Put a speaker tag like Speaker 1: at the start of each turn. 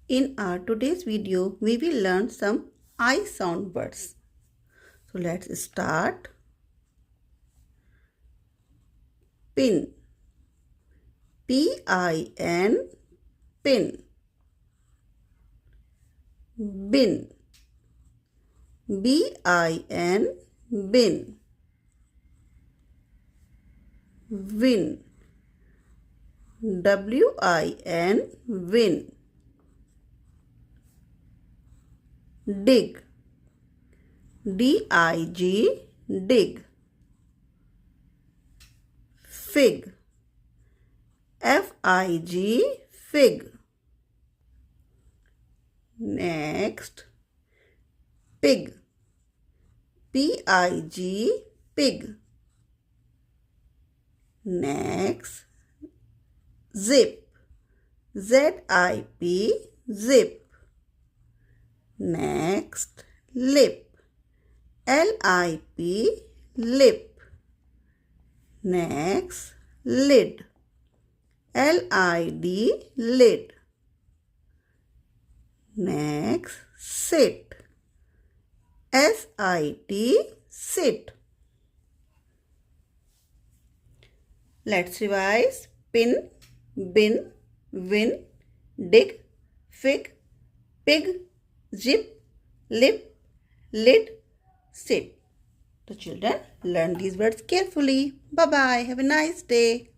Speaker 1: In our today's video, we will learn some I sound words. So let's start. Pin. P-I-N. Pin. Bin. B-I-N. Bin. Win. W-I-N. Win. Dig. D-I-G. Dig. Fig. F-I-G. Fig. Next, pig. P-I-G. Pig. Next, zip. Z-I-P. Zip. Next, lip. L-I-P. Lip. Next, lid. L-I-D. Lid. Next, sit. S-I-T. Sit. Let's revise. Pin, bin, win, dig, fig, pig, zip, lip, lid, sit. So children, learn these words carefully. Bye-bye. Have a nice day.